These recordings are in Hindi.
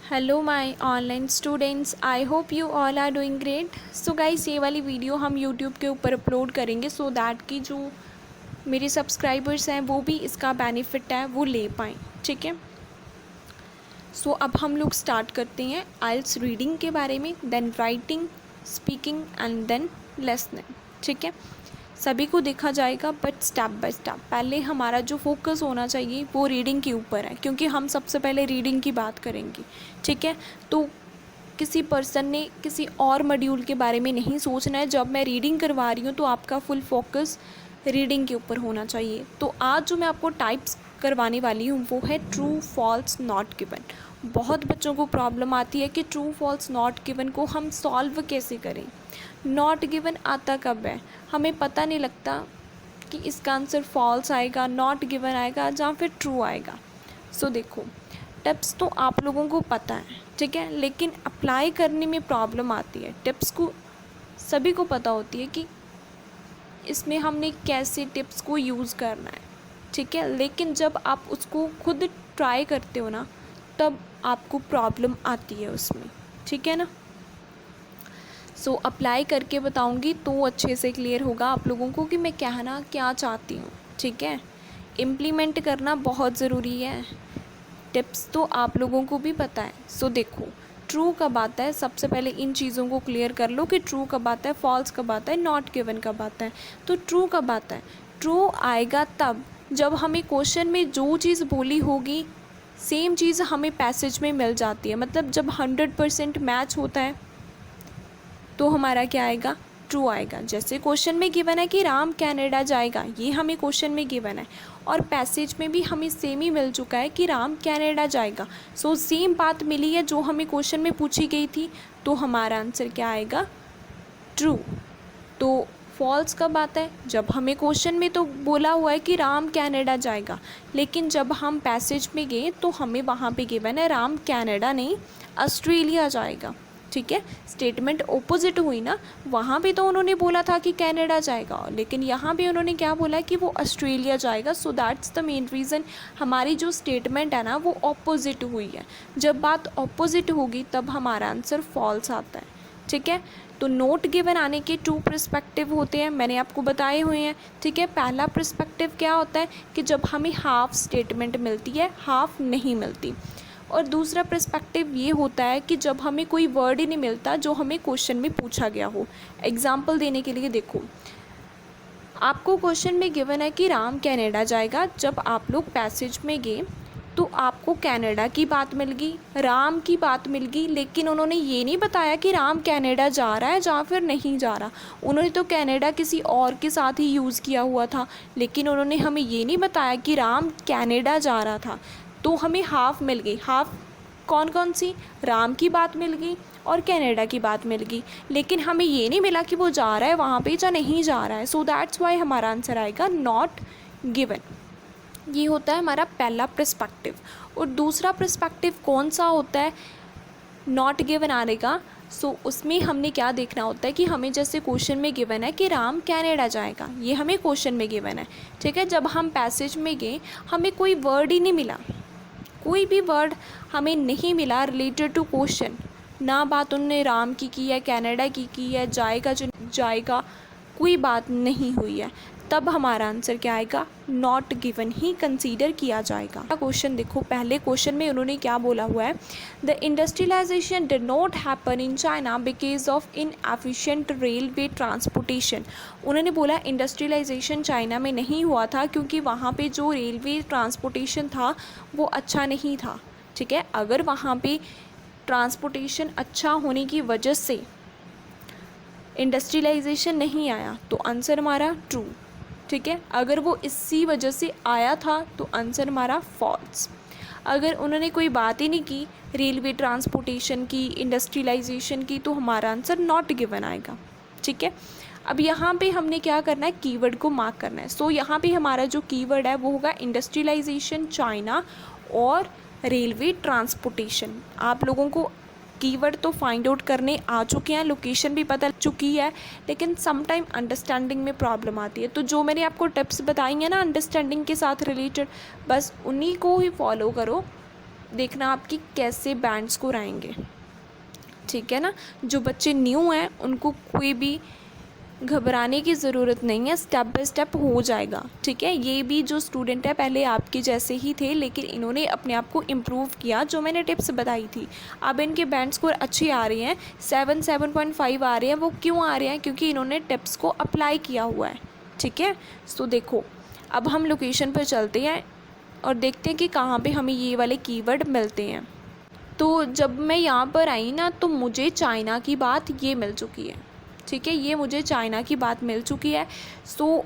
Hello my online students, I hope you all are doing great. So guys, ये वाली वीडियो हम यूट्यूब के ऊपर अपलोड करेंगे सो दैट कि जो मेरे सब्सक्राइबर्स हैं वो भी इसका बेनिफिट है वो ले पाएँ। ठीक है, सो अब हम लोग स्टार्ट करते हैं आइल्स रीडिंग के बारे में, then writing, speaking and then listening. ठीक है, सभी को देखा जाएगा बट स्टेप बाय स्टेप। पहले हमारा जो फोकस होना चाहिए वो रीडिंग के ऊपर है, क्योंकि हम सबसे पहले रीडिंग की बात करेंगे। ठीक है, तो किसी पर्सन ने किसी और मॉड्यूल के बारे में नहीं सोचना है। जब मैं रीडिंग करवा रही हूँ तो आपका फुल फोकस रीडिंग के ऊपर होना चाहिए। तो आज जो मैं आपको टाइप्स करवाने वाली हूँ वो है ट्रू, फॉल्स, नॉट गिवन। बहुत बच्चों को प्रॉब्लम आती है कि ट्रू, फॉल्स, नॉट गिवन को हम सॉल्व कैसे करें। नॉट गिवन आता कब है, हमें पता नहीं लगता कि इसका आंसर फॉल्स आएगा, नॉट गिवन आएगा या फिर ट्रू आएगा। सो देखो, टिप्स तो आप लोगों को पता है, ठीक है, लेकिन अप्लाई करने में प्रॉब्लम आती है। टिप्स को सभी को पता होती है कि इसमें हमने कैसे टिप्स को यूज़ करना है, ठीक है, लेकिन जब आप उसको खुद ट्राई करते हो ना तब आपको प्रॉब्लम आती है उसमें। ठीक है ना, सो अप्लाई करके बताऊंगी तो अच्छे से क्लियर होगा आप लोगों को कि मैं कहना क्या चाहती हूँ। ठीक है, इम्प्लीमेंट करना बहुत ज़रूरी है। टिप्स तो आप लोगों को भी पता है। सो देखो, ट्रू कब आता है, सबसे पहले इन चीज़ों को क्लियर कर लो कि ट्रू कब आता है, फॉल्स कब आता है, नॉट गिवन कब आता है। तो ट्रू कब आता है, ट्रू आएगा तब जब हमें क्वेश्चन में जो चीज़ बोली होगी सेम चीज़ हमें पैसेज में मिल जाती है। मतलब जब 100% मैच होता है तो हमारा क्या आएगा, ट्रू आएगा। जैसे क्वेश्चन में गिवन है कि राम कनाडा जाएगा, ये हमें क्वेश्चन में गिवन है और पैसेज में भी हमें सेम ही मिल चुका है कि राम कनाडा जाएगा। सो सेम बात मिली है जो हमें क्वेश्चन में पूछी गई थी, तो हमारा आंसर क्या आएगा, ट्रू। तो फॉल्स कब आता है, जब हमें क्वेश्चन में तो बोला हुआ है कि राम कनाडा जाएगा, लेकिन जब हम पैसेज में गए तो हमें वहाँ पे गिवन है राम कनाडा नहीं ऑस्ट्रेलिया जाएगा। ठीक है, स्टेटमेंट ओपोजिट हुई ना, वहाँ पे तो उन्होंने बोला था कि कनाडा जाएगा, लेकिन यहाँ पे उन्होंने क्या बोला कि वो ऑस्ट्रेलिया जाएगा। सो दैट्स द मेन रीज़न हमारी जो स्टेटमेंट है ना वो ऑपोजिट हुई है। जब बात ऑपोजिट होगी तब हमारा आंसर फॉल्स आता है। ठीक है, तो नोट गिवन आने के 2 पर्सपेक्टिव होते हैं, मैंने आपको बताए हुए हैं। ठीक है, पहला पर्सपेक्टिव क्या होता है कि जब हमें हाफ स्टेटमेंट मिलती है, हाफ नहीं मिलती। और दूसरा पर्सपेक्टिव ये होता है कि जब हमें कोई वर्ड ही नहीं मिलता जो हमें क्वेश्चन में पूछा गया हो। एग्जाम्पल देने के लिए देखो, आपको क्वेश्चन में गिवन है कि राम कनाडा जाएगा। जब आप लोग पैसेज में गए तो आपको कनाडा की बात मिल गई, राम की बात मिल गई, लेकिन उन्होंने ये नहीं बताया कि राम कनाडा जा रहा है या फिर नहीं जा रहा। उन्होंने तो कनाडा किसी और के साथ ही यूज़ किया हुआ था, लेकिन उन्होंने हमें ये नहीं बताया कि राम कनाडा जा रहा था। तो हमें हाफ मिल गई। हाफ कौन कौन सी, राम की बात मिल गई और कनाडा की बात मिल गई, लेकिन हमें ये नहीं मिला कि वो जा रहा है वहाँ पे या नहीं जा रहा है। सो दैट्स वाई हमारा आंसर आएगा नॉट गिवन। ये होता है हमारा पहला पर्सपेक्टिव। और दूसरा पर्सपेक्टिव कौन सा होता है नॉट गिवन आने का। सो उसमें हमने क्या देखना होता है कि हमें जैसे क्वेश्चन में गिवन है कि राम कनाडा जाएगा, ये हमें क्वेश्चन में गिवन है। ठीक है, जब हम पैसेज में गए हमें कोई वर्ड ही नहीं मिला, कोई भी वर्ड हमें नहीं मिला रिलेटेड टू क्वेश्चन। ना बात उनने राम की है, कनाडा की है, जाएगा जो जाएगा, कोई बात नहीं हुई है, तब हमारा आंसर क्या आएगा, नॉट गिवन ही कंसीडर किया जाएगा। क्वेश्चन देखो, पहले क्वेश्चन में उन्होंने क्या बोला हुआ है, the industrialisation did not happen in China because of inefficient railway transportation. उन्होंने बोला इंडस्ट्रियलाइजेशन चाइना में नहीं हुआ था क्योंकि वहाँ पे जो रेलवे ट्रांसपोर्टेशन था वो अच्छा नहीं था। ठीक है, अगर वहाँ पे ट्रांसपोर्टेशन अच्छा होने की वजह से इंडस्ट्रियलाइजेशन नहीं आया तो आंसर हमारा ट्रू। ठीक है, अगर वो इसी वजह से आया था तो आंसर हमारा फॉल्स। अगर उन्होंने कोई बात ही नहीं की रेलवे ट्रांसपोर्टेशन की, इंडस्ट्रियलाइजेशन की, तो हमारा आंसर नॉट गिवन आएगा। ठीक है, अब यहाँ पे हमने क्या करना है, कीवर्ड को मार्क करना है। सो यहाँ पे हमारा जो कीवर्ड है वो होगा इंडस्ट्रियलाइजेशन चाइना और रेलवे ट्रांसपोर्टेशन। आप लोगों को कीवर्ड तो फाइंड आउट करने आ चुके हैं, लोकेशन भी पता चुकी है, लेकिन सम टाइम अंडरस्टैंडिंग में प्रॉब्लम आती है। तो जो मैंने आपको टिप्स बताई हैं ना अंडरस्टैंडिंग के साथ रिलेटेड, बस उन्हीं को ही फॉलो करो देखना आपकी कैसे बैंड स्कोर आएंगे, ठीक है ना। जो बच्चे न्यू हैं उनको कोई भी घबराने की ज़रूरत नहीं है, स्टेप बाय स्टेप हो जाएगा, ठीक है। ये भी जो स्टूडेंट है पहले आपके जैसे ही थे, लेकिन इन्होंने अपने आप को इम्प्रूव किया, जो मैंने टिप्स बताई थी। अब इनके बैंड स्कोर अच्छे आ रहे हैं, 7.5 आ रहे हैं। वो क्यों आ रहे हैं? क्योंकि इन्होंने टिप्स को अप्लाई किया हुआ है, ठीक है। सो देखो, अब हम लोकेशन पर चलते हैं और देखते हैं कि कहाँ पर हमें ये वाले कीवर्ड मिलते हैं। तो जब मैं यहाँ पर आई ना, तो मुझे चाइना की बात ये मिल चुकी है, ठीक है। ये मुझे चाइना की बात मिल चुकी है। सो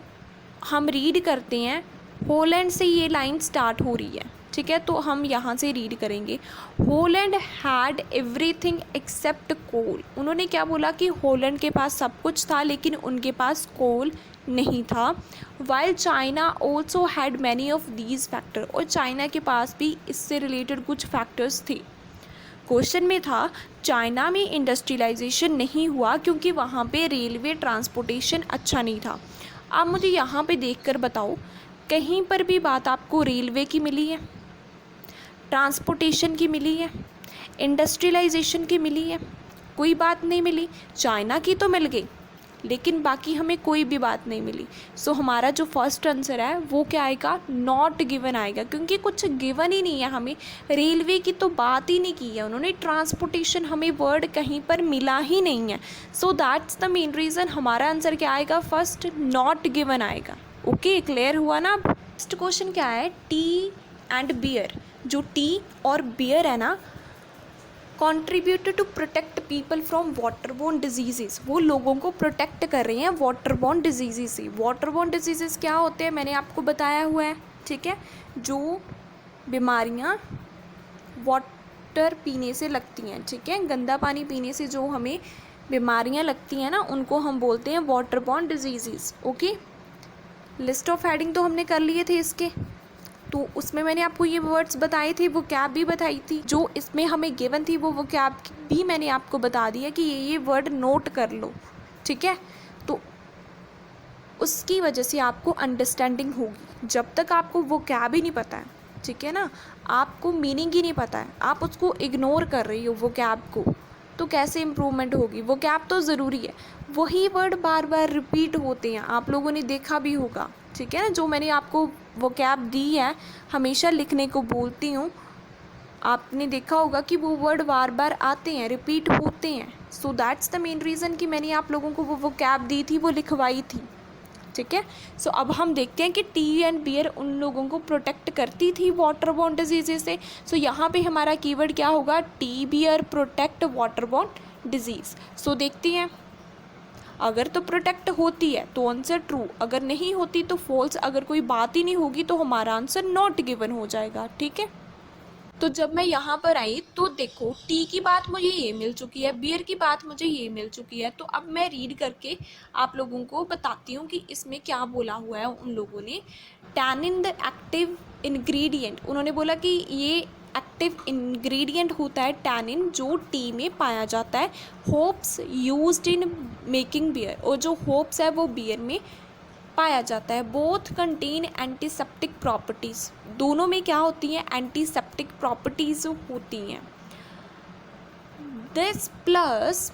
हम रीड करते हैं, होलैंड से ये लाइन स्टार्ट हो रही है, ठीक है। तो हम यहाँ से रीड करेंगे, होलैंड हैड एवरीथिंग एक्सेप्ट कोल। उन्होंने क्या बोला कि होलैंड के पास सब कुछ था, लेकिन उनके पास कोल नहीं था। While China also had many of these factor, और चाइना के पास भी इससे रिलेटेड कुछ फैक्टर्स थे। क्वेश्चन में था चाइना में इंडस्ट्रियलाइजेशन नहीं हुआ क्योंकि वहाँ पे रेलवे ट्रांसपोर्टेशन अच्छा नहीं था। अब मुझे यहाँ पे देखकर बताओ, कहीं पर भी बात आपको रेलवे की मिली है, ट्रांसपोर्टेशन की मिली है, इंडस्ट्रियलाइजेशन की मिली है? कोई बात नहीं मिली। चाइना की तो मिल गई, लेकिन बाकी हमें कोई भी बात नहीं मिली। सो हमारा जो फर्स्ट आंसर है वो क्या आएगा? नॉट गिवन आएगा, क्योंकि कुछ गिवन ही नहीं है हमें। रेलवे की तो बात ही नहीं की है उन्होंने, ट्रांसपोर्टेशन हमें वर्ड कहीं पर मिला ही नहीं है। So that's the main reason. हमारा आंसर क्या आएगा? फर्स्ट नॉट गिवन आएगा। ओके, क्लियर हुआ ना। नेक्स्ट क्वेश्चन क्या है? Tea and beer. जो टी और बियर है ना, contributed to protect people from waterborne disease. वो लोगों को प्रोटेक्ट कर रहे हैं वाटरबोर्न डिजीज़ से। वाटरबोर्न डिजीज़ क्या होते हैं मैंने आपको बताया हुआ है, ठीक है। जो बीमारियां वाटर पीने से लगती हैं, ठीक है, गंदा पानी पीने से जो हमें बीमारियां लगती हैं ना, उनको हम बोलते हैं waterborne disease. Okay, list of heading तो हमने कर लिए थे इसके, तो उसमें मैंने आपको ये वर्ड्स बताए थे, वो कैब भी बताई थी। जो इसमें हमें गिवन थी वो कैब भी मैंने आपको बता दिया कि ये वर्ड नोट कर लो, ठीक है। तो उसकी वजह से आपको अंडरस्टैंडिंग होगी। जब तक आपको वो कैब ही नहीं पता है, ठीक है ना, आपको मीनिंग ही नहीं पता है, आप उसको इग्नोर कर रही हो वो कैब को, तो कैसे इम्प्रूवमेंट होगी? वो कैब तो ज़रूरी है। वही वर्ड बार बार रिपीट होते हैं, आप लोगों ने देखा भी होगा, ठीक है ना। जो मैंने आपको वो कैब दी है, हमेशा लिखने को बोलती हूँ, आपने देखा होगा कि वो वर्ड बार बार आते हैं, रिपीट होते हैं। सो दैट्स द मेन रीज़न कि मैंने आप लोगों को वो कैब दी थी, वो लिखवाई थी, ठीक है। सो अब हम देखते हैं कि टी एंड बियर उन लोगों को प्रोटेक्ट करती थी वाटरबोर्न डिजीज़ से। सो यहाँ पे हमारा कीवर्ड क्या होगा? Tea beer protect waterborne diseases. So देखते हैं, अगर तो प्रोटेक्ट होती है तो आंसर ट्रू, अगर नहीं होती तो फॉल्स, अगर कोई बात ही नहीं होगी तो हमारा आंसर नॉट गिवन हो जाएगा, ठीक है। तो जब मैं यहाँ पर आई तो देखो, टी की बात मुझे ये मिल चुकी है, बियर की बात मुझे ये मिल चुकी है। तो अब मैं रीड करके आप लोगों को बताती हूँ कि इसमें क्या बोला हुआ है उन लोगों ने। टैनिन द एक्टिव इंग्रेडिएंट, उन्होंने बोला कि ये एक्टिव इंग्रेडिएंट होता है टैनिन, जो टी में पाया जाता है। Hops used in making beer, और जो होप्स है वो बियर में पाया जाता है। बोथ कंटेन एंटीसेप्टिक प्रॉपर्टीज़, दोनों में क्या होती हैं? एंटीसेप्टिक प्रॉपर्टीज़ होती हैं। This plus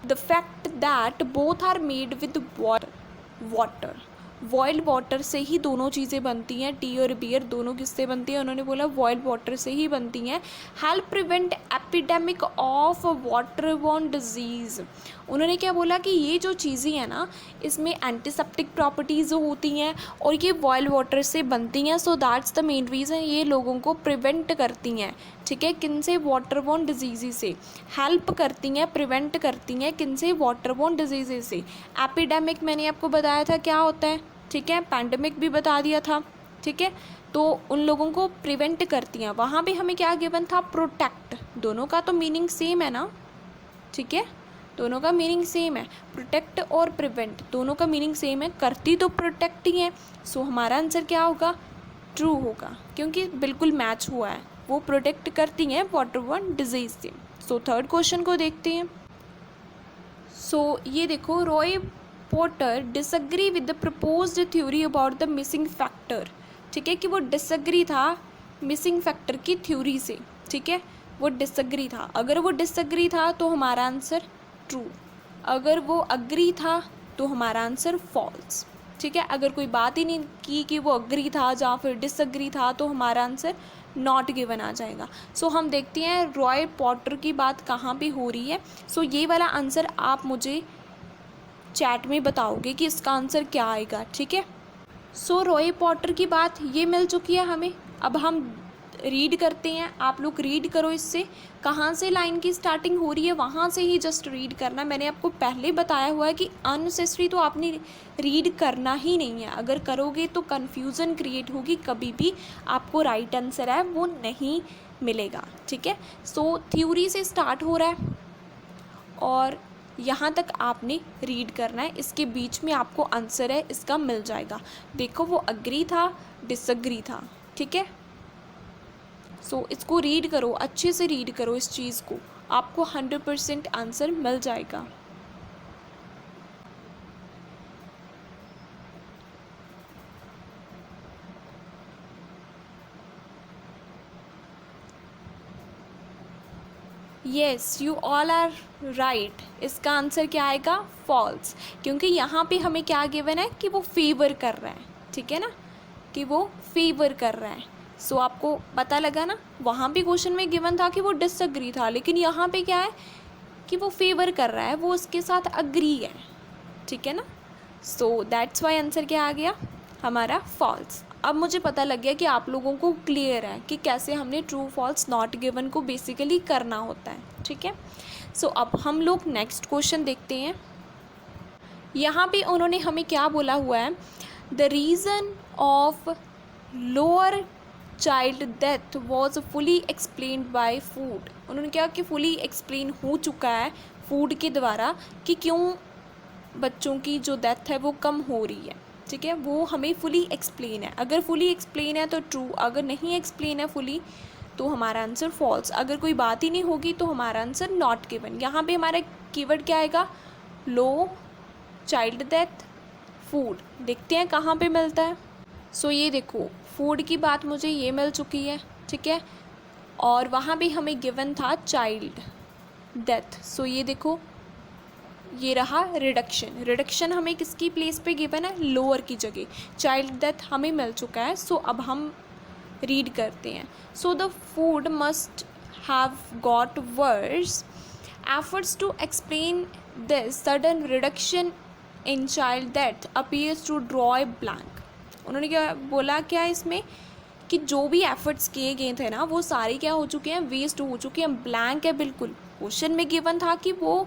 the fact that both are made with water, boiled water से ही दोनों चीज़ें बनती हैं। टी और बियर दोनों किससे बनती हैं? उन्होंने बोला बॉइल्ड वाटर से ही बनती हैं। Help prevent epidemic of waterborne disease, उन्होंने क्या बोला कि ये जो चीज़ें हैं ना, इसमें एंटीसेप्टिक प्रॉपर्टीज़ होती हैं और ये बॉइल्ड वाटर से बनती हैं। सो दैट्स द मेन रीज़न, ये लोगों को प्रिवेंट करती हैं, ठीक है, किन से? वाटरबोर्न डिजीज़ से। हेल्प करती हैं, प्रिवेंट करती हैं किन से? वाटरबोर्न डिजीज़ से। एपिडेमिक मैंने आपको बताया था क्या होता है, ठीक है, पैंडेमिक भी बता दिया था, ठीक है। तो उन लोगों को प्रिवेंट करती हैं। वहाँ पे हमें क्या गिवन था? प्रोटेक्ट। दोनों का तो मीनिंग सेम है ना, ठीक है, दोनों का मीनिंग सेम है। प्रोटेक्ट और प्रिवेंट दोनों का मीनिंग सेम है, करती तो प्रोटेक्ट ही है। सो हमारा आंसर क्या होगा? ट्रू होगा, क्योंकि बिल्कुल मैच हुआ है, वो प्रोटेक्ट करती हैं वाटरबोर्न डिजीज़ से। सो थर्ड क्वेश्चन को देखते हैं। सो ये देखो, Roy porter disagree with the proposed theory about the missing factor, ठीक है, कि वो डिसएग्री था मिसिंग फैक्टर की थ्योरी से, ठीक है, वो डिसएग्री था। अगर वो डिसएग्री था तो हमारा आंसर ट्रू, अगर वो अग्री था तो हमारा आंसर फॉल्स, ठीक है। अगर कोई बात ही नहीं की कि वो अग्री था या फिर डिसएग्री था तो हमारा आंसर नॉट गिवन आ जाएगा। सो हम देखते हैं रॉय पॉटर की बात कहाँ पे हो रही है। सो ये वाला आंसर आप मुझे चैट में बताओगे कि इसका आंसर क्या आएगा, ठीक है। सो रॉय पॉटर की बात ये मिल चुकी है हमें। अब हम रीड करते हैं, आप लोग रीड करो इससे, कहाँ से लाइन की स्टार्टिंग हो रही है वहाँ से ही जस्ट रीड करना। मैंने आपको पहले बताया हुआ है कि अननेसेसरी तो आपने रीड करना ही नहीं है, अगर करोगे तो कन्फ्यूज़न क्रिएट होगी, कभी भी आपको राइट आंसर है वो नहीं मिलेगा, ठीक है। सो थ्योरी से स्टार्ट हो रहा है और यहाँ तक आपने रीड करना है, इसके बीच में आपको आंसर है इसका मिल जाएगा। देखो वो अग्री था, डिसअग्री था, ठीक है। सो इसको रीड करो, अच्छे से रीड करो इस चीज़ को, आपको 100% आंसर मिल जाएगा। Yes, you all are right. इसका आंसर क्या आएगा? फॉल्स, क्योंकि यहाँ पे हमें क्या गिवन है कि वो फेवर कर रहा है, ठीक है ना, कि वो फेवर कर रहा है। सो आपको पता लगा ना, वहाँ पे क्वेश्चन में गिवन था कि वो डिसअग्री था, लेकिन यहाँ पे क्या है कि वो फेवर कर रहा है, वो उसके साथ अग्री है, ठीक है ना। सो दैट्स वाई आंसर क्या आ गया हमारा? फॉल्स। अब मुझे पता लग गया कि आप लोगों को क्लियर है कि कैसे हमने ट्रू फॉल्स नॉट गिवन को बेसिकली करना होता है, ठीक है। सो अब हम लोग नेक्स्ट क्वेश्चन देखते हैं। यहाँ पे उन्होंने हमें क्या बोला हुआ है? The reason of lower child death was fully explained bye food. उन्होंने क्या कि फुली एक्सप्लेन हो चुका है फूड के द्वारा कि क्यों बच्चों की जो डेथ है वो कम हो रही है, ठीक है, वो हमें फुली एक्सप्लेन है। अगर फुली एक्सप्लेन है तो ट्रू, अगर नहीं एक्सप्लेन है फुली तो हमारा आंसर फॉल्स। अगर कोई बात ही नहीं होगी तो हमारा आंसर नॉट गिवन। यहाँ पे हमारा कीवर्ड क्या आएगा? लो चाइल्ड डेथ फूड। देखते हैं कहाँ पे मिलता है। सो ये देखो, फूड की बात मुझे ये मिल चुकी है, ठीक है, और वहाँ भी हमें गिवन था चाइल्ड डेथ। सो ये देखो, ये रहा रिडक्शन। रिडक्शन हमें किसकी प्लेस पे गिवन है? लोअर की जगह। चाइल्ड डेथ हमें मिल चुका है। सो अब हम रीड करते हैं। So the food must have got verse efforts to explain this sudden reduction in child death appears to draw a blank। उन्होंने क्या बोला, क्या इसमें कि जो भी एफर्ट्स किए गए थे ना वो सारे क्या हो चुके हैं? वेस्ट हो चुके हैं, ब्लैंक है बिल्कुल। क्वेश्चन में गिवन था कि वो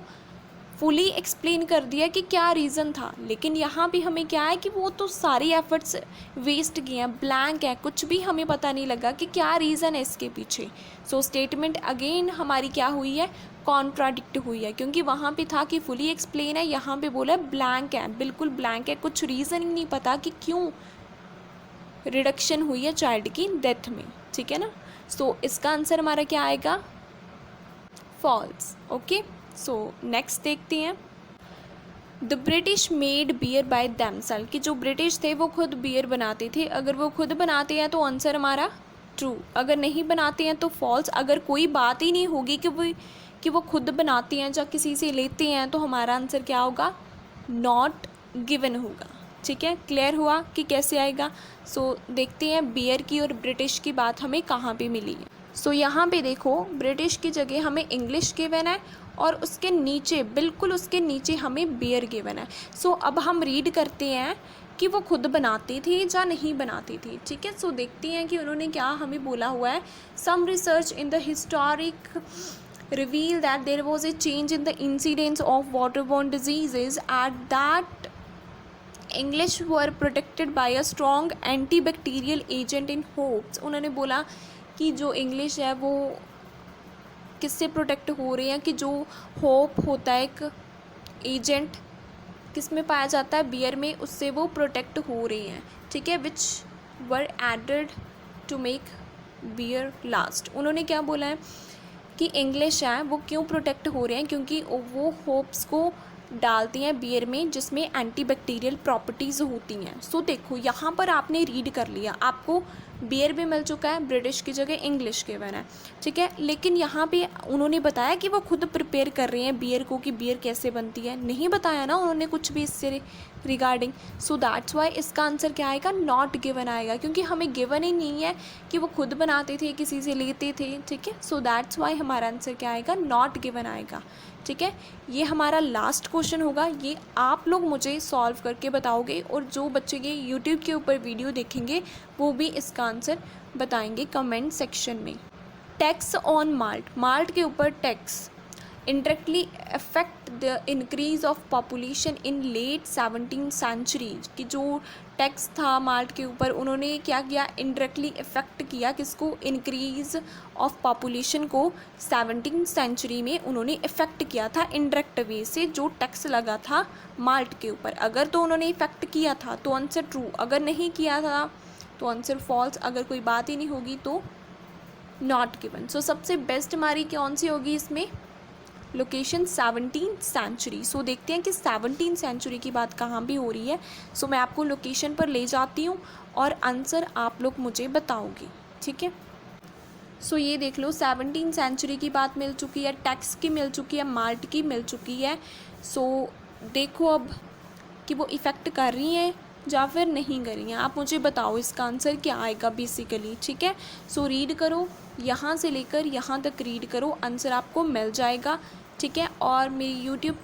फुली एक्सप्लेन कर दिया कि क्या रीज़न था, लेकिन यहाँ भी हमें क्या है कि वो तो सारी एफर्ट्स वेस्ट गए हैं, ब्लैंक है, कुछ भी हमें पता नहीं लगा कि क्या रीज़न है इसके पीछे। सो स्टेटमेंट अगेन हमारी क्या हुई है? कॉन्ट्राडिक्ट हुई है, क्योंकि वहाँ पे था कि फुली एक्सप्लेन है, यहाँ पे बोला ब्लैंक है, बिल्कुल ब्लैंक है, कुछ रीज़न ही नहीं पता कि क्यों रिडक्शन हुई है चाइल्ड की डेथ में, ठीक है ना। सो इसका आंसर हमारा क्या आएगा? फॉल्स। ओके, सो नेक्स्ट देखते हैं। The British made beer by themselves, कि जो ब्रिटिश थे वो खुद बियर बनाते थे। अगर वो खुद बनाते हैं तो आंसर हमारा ट्रू, अगर नहीं बनाते हैं तो फॉल्स। अगर कोई बात ही नहीं होगी कि वो खुद बनाते हैं या किसी से लेते हैं तो हमारा आंसर क्या होगा? नॉट गिवन होगा, ठीक है। क्लियर हुआ कि कैसे आएगा? सो देखते हैं बियर की और ब्रिटिश की बात हमें कहाँ पे मिली है। सो यहाँ पे देखो, ब्रिटिश की जगह हमें इंग्लिश गिवन है और उसके नीचे, बिल्कुल उसके नीचे हमें बियर गिवन है। सो अब हम रीड करते हैं कि वो खुद बनाती थी या नहीं बनाती थी, ठीक है। सो देखते हैं कि उन्होंने क्या हमें बोला हुआ है। Some research in the historic reveal that there was a change in the incidence of waterborne diseases at that English were protected by a strong antibacterial agent in hopes। उन्होंने बोला कि जो इंग्लिश है वो किससे प्रोटेक्ट हो रही है? कि जो होप होता है एक एजेंट किस में पाया जाता है? बियर में, उससे वो प्रोटेक्ट हो रही हैं, ठीक है, which were added to make beer last. उन्होंने क्या बोला है कि इंग्लिश है वो क्यों प्रोटेक्ट हो रहे हैं? क्योंकि वो होप्स को डालती हैं बियर में जिसमें एंटीबैक्टीरियल प्रॉपर्टीज़ होती हैं। सो देखो, यहाँ पर आपने रीड कर लिया, आपको बियर भी मिल चुका है, ब्रिटिश की जगह इंग्लिश गिवन है, ठीक है। लेकिन यहाँ पे उन्होंने बताया कि वो खुद प्रिपेयर कर रहे हैं बियर को, कि बियर कैसे बनती है, नहीं बताया ना उन्होंने कुछ भी इससे रिगार्डिंग। सो दैट्स वाई इसका आंसर क्या आएगा, नॉट गिवन आएगा, क्योंकि हमें गिवन ही नहीं है कि वो खुद बनाते थे, किसी से लेते थे, ठीक है। सो दैट्स वाई हमारा आंसर क्या आएगा, नॉट गिवन आएगा, ठीक है। ये हमारा लास्ट क्वेश्चन होगा, ये आप लोग मुझे सॉल्व करके बताओगे, और जो बच्चे ये यूट्यूब के ऊपर वीडियो देखेंगे वो भी इसका आंसर बताएंगे कमेंट सेक्शन में। टैक्स ऑन माल्ट, माल्ट के ऊपर tax indirectly affect the increase of population in late 17th century, कि जो टैक्स था माल्ट के ऊपर उन्होंने क्या किया, indirectly affect किया किसको, इंक्रीज ऑफ पॉपुलेशन को 17th सेंचुरी में उन्होंने इफ़ेक्ट किया था इंडायरेक्ट वे से, जो टैक्स लगा था माल्ट के ऊपर। अगर तो उन्होंने इफ़ेक्ट किया था तो आंसर ट्रू, अगर नहीं किया था तो आंसर फॉल्स, अगर कोई बात ही नहीं होगी तो नॉट गिवन। सो सबसे बेस्ट हमारी कौन सी होगी इसमें, लोकेशन 17th सेंचुरी। सो देखते हैं कि 17th सेंचुरी की बात कहाँ भी हो रही है। सो मैं आपको लोकेशन पर ले जाती हूँ और आंसर आप लोग मुझे बताओगे, ठीक है। सो ये देख लो 17th सेंचुरी की बात मिल चुकी है, टैक्स की मिल चुकी है, माल्ट की मिल चुकी है। सो देखो अब कि वो इफ़ेक्ट कर रही हैं या फिर नहीं कर रही हैं, आप मुझे बताओ इसका आंसर क्या आएगा बेसिकली, ठीक है। सो रीड करो, यहाँ से लेकर यहाँ तक रीड करो, आंसर आपको मिल जाएगा, ठीक है। और मेरी यूट्यूब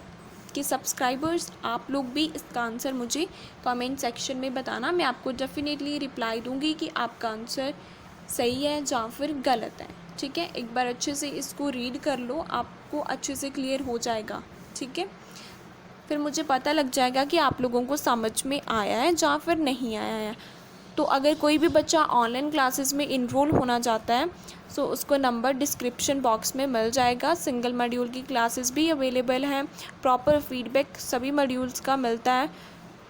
के सब्सक्राइबर्स आप लोग भी इसका आंसर मुझे कमेंट सेक्शन में बताना, मैं आपको डेफिनेटली रिप्लाई दूंगी कि आपका आंसर सही है या फिर गलत है, ठीक है। एक बार अच्छे से इसको रीड कर लो, आपको अच्छे से क्लियर हो जाएगा, ठीक है। फिर मुझे पता लग जाएगा कि आप लोगों को समझ में आया है या फिर नहीं आया है। तो अगर कोई भी बच्चा ऑनलाइन क्लासेस में इनरोल होना चाहता है सो उसको नंबर डिस्क्रिप्शन बॉक्स में मिल जाएगा। सिंगल मॉड्यूल की क्लासेस भी अवेलेबल हैं, प्रॉपर फीडबैक सभी मॉड्यूल्स का मिलता है,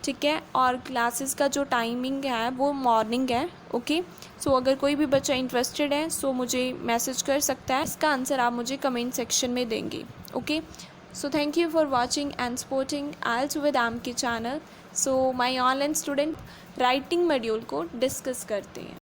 ठीक है। और क्लासेस का जो टाइमिंग है वो मॉर्निंग है, ओके। सो अगर कोई भी बच्चा इंटरेस्टेड है सो मुझे मैसेज कर सकता है, इसका आंसर आप मुझे कमेंट सेक्शन में देंगे, okay. So thank you for watching and supporting IELTS with AMKI channel. So my online student writing module को डिस्कस करते हैं।